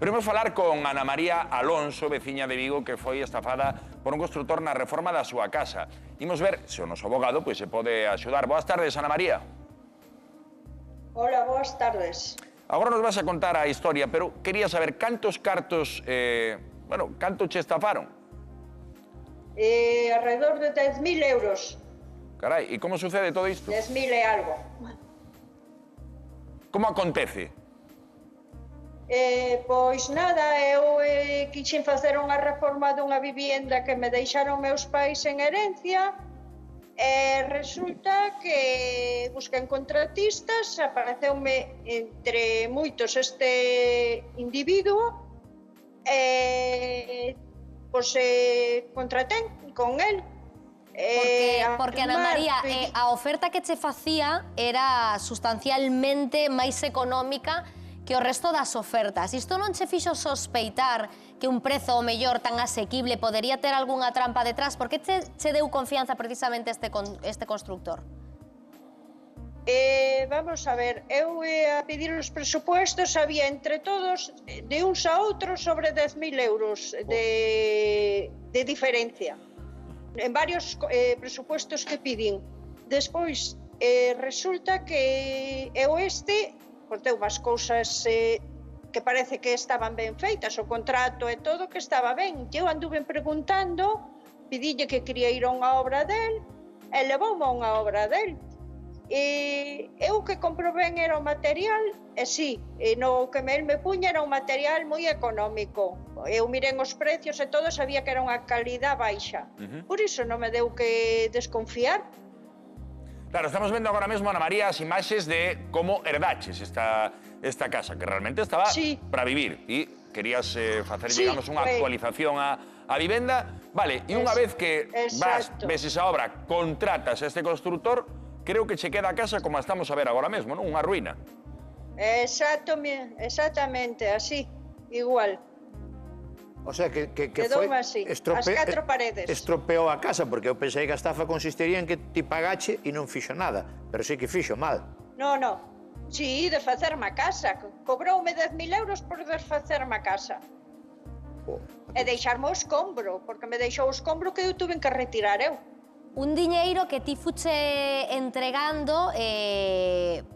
Pero imos falar con Ana María Alonso, veciña de Vigo, que foi estafada por un constructor na reforma da súa casa. Imos ver se o noso abogado pois, se pode axudar. Boas tardes, Ana María. Hola, boas tardes. Agora nos vas a contar a historia, pero quería saber cantos cartos, canto che estafaron? Alrededor de 10.000 euros. Carai, e como sucede todo isto? 10.000 e algo. Como acontece? Pois nada, eu quixen facer unha reforma dunha vivienda que me deixaron meus pais en herencia e resulta que busquen contratistas, apareceume entre moitos este individuo e contratén con el. Porque Ana María, a oferta que che facía era sustancialmente máis económica que o resto das ofertas. Isto non che fixo sospeitar que un prezo o mellor tan asequible podería ter algunha trampa detrás? Por que che deu confianza precisamente este constructor? Vamos a ver, eu a pedir os presupuestos había entre todos de uns a outros sobre 10.000 euros de diferencia en varios presupuestos que pidín. Despois resulta que eu deu unhas cousas que parece que estaban ben feitas, o contrato e todo que estaba ben. Eu anduve preguntando, pidille que quería ir a unha obra del e levoume a unha obra del. Eu que comprobén era o material, e sí, no que el me puña era un material moi económico. Eu mirei os precios e todo, sabía que era unha calidad baixa. Por iso non me deu que desconfiar. Claro, estamos vendo agora mesmo, Ana María, as imaxes de como herdaches esta casa, que realmente estaba para vivir e querías facer, digamos, unha actualización á vivenda. Vale, e unha vez que ves esa obra, contratas a este constructor, creo que che queda a casa como a estamos a ver agora mesmo, non? Unha ruína. Exactamente, así, igual. O sea, que foi as 4 paredes. Estropeou a casa, porque eu pensei que a estafa consistiría en que ti pagache e non fixo nada, pero sí que fixo mal. Non. Sí, desfacerme a casa. Cobroume 10.000 euros por desfacerme a casa. E deixarme o escombro, porque me deixou o escombro que eu tuve que retirar eu. Un diñeiro que ti fuche entregando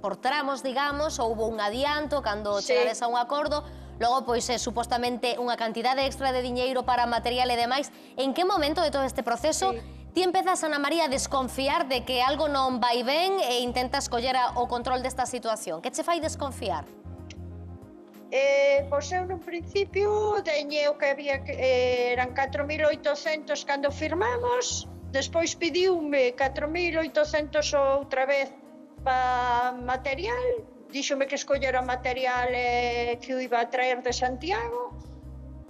por tramos, digamos, ou houve un adianto cando chegades a un acordo. Logo, pois, supostamente unha cantidade extra de diñeiro para material e demais. En que momento de todo este proceso ti empezas, Ana María, a desconfiar de que algo non vai ben e intentas coller o control desta situación? Que che fai desconfiar? Pois eu, nun principio, teñe o que había eran 4.800 cando firmamos, despois pidiume 4.800 outra vez para material. Díxome que escollera material que o iba a traer de Santiago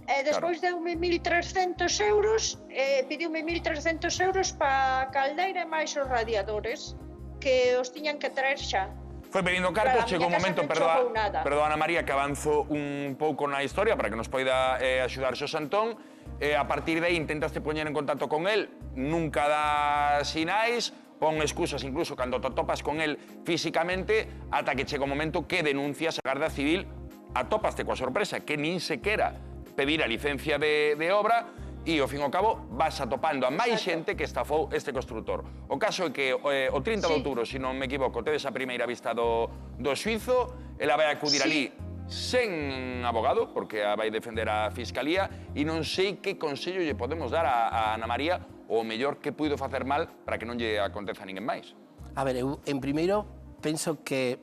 e despois deume 1.300 euros, pidiume 1.300 euros para a caldeira e máis os radiadores que os tiñan que traer xa. Foi pedindo cartos, chegou un momento, perdón, Ana María, que avanzo un pouco na historia para que nos poida axudar Xos Antón. A partir de aí intentaste poñer en contacto con el, nunca dá sinais, pon excusas incluso cando te topas con el físicamente, ata que chega o momento que denuncias a Garda Civil, atopaste coa sorpresa que nin sequera pedir a licencia de obra e, ao fin e ao cabo, vas atopando a máis xente que estafou este constructor. O caso é que o 30 de outubro, se non me equivoco, tedes a primeira vista do xuizo, ela vai acudir ali sen abogado, porque a vai defender a Fiscalía, e non sei que consello lle podemos dar a Ana María o mellor que puido facer mal para que non lle aconteza a ninguén máis. A ver, eu, en primeiro, penso que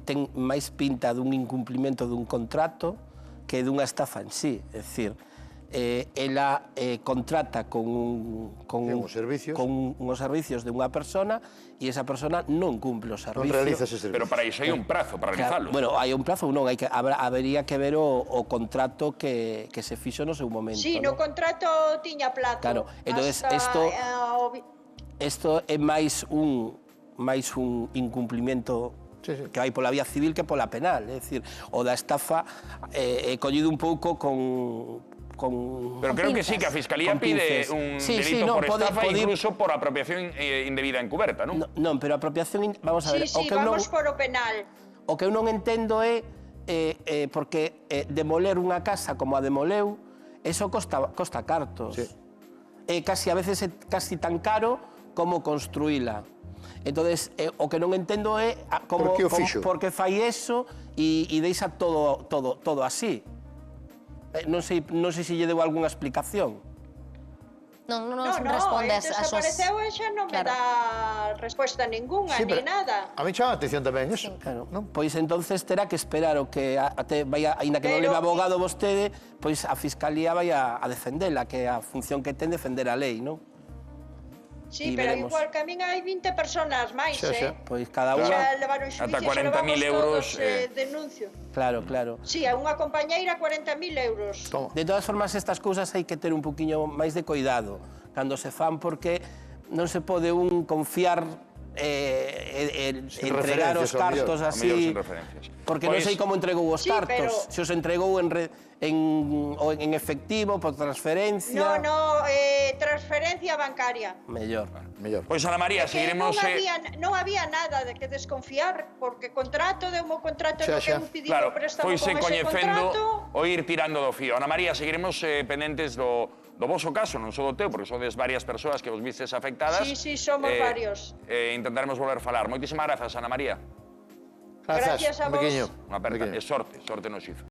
ten máis pinta dun incumplimento dun contrato que dunha estafa en sí. É dicir, ela contrata con uns servicios de unha persona e esa persona non cumple os servicios. Non realiza ese servicio. Pero para iso hai un prazo para realizarlo. Bueno, hai un prazo, non, habería que ver o contrato que se fixo no seu momento. Sí, no contrato tiña plazo. Claro, entonces isto é máis un incumplimento que vai pola vía civil que pola penal. É dicir, o da estafa collido un pouco Pero creo que sí, que a Fiscalía pide un delito por estafa e incluso por apropiación indebida encubierta, non? Non, pero apropiación... Vamos a ver... Sí, vamos por o penal. O que eu non entendo é porque demoler unha casa como a demoleu, eso costa cartos. Casi a veces é casi tan caro como construíla. Entonces, o que non entendo é por que fai eso e deixa todo así. Non sei se lle deu algunha explicación. Non responde a súas... Desapareceu e xa non me dá resposta ninguna, ni nada. A mí chama a atención tamén eso. Pois entonces terá que esperar o que aínda que non leve abogado vostede, pois a Fiscalía vai a defendela, que é a función que ten defender a lei, non? Sí, pero igual que a min hai 20 personas máis, Pois cada unha... Xa levaron xuicio, Ata xa 40.000 levamos euros, todos denuncio. Claro. Sí, a unha compañeira 40.000 euros. De todas formas, estas cousas hai que ter un poquinho máis de cuidado cando se fan, porque non se pode confiar entregar os cartos así, porque non sei como entregou os cartos, se os entregou en efectivo, por transferencia... No, transferencia bancaria. Mellor. Pois, Ana María, seguiremos... Non había nada de que desconfiar, porque contrato, deu o contrato no que eu pedi o préstamo con ese contrato... o ir tirando do fío. Ana María, seguiremos pendentes do voso caso, non só do teu, porque sodes varias persoas que vos vistes afectadas. Sí, somos varios. Intentaremos volver a falar. Moitísimas grazas, Ana María. Gracias a vos. Unha aperta. E sorte no xuizo.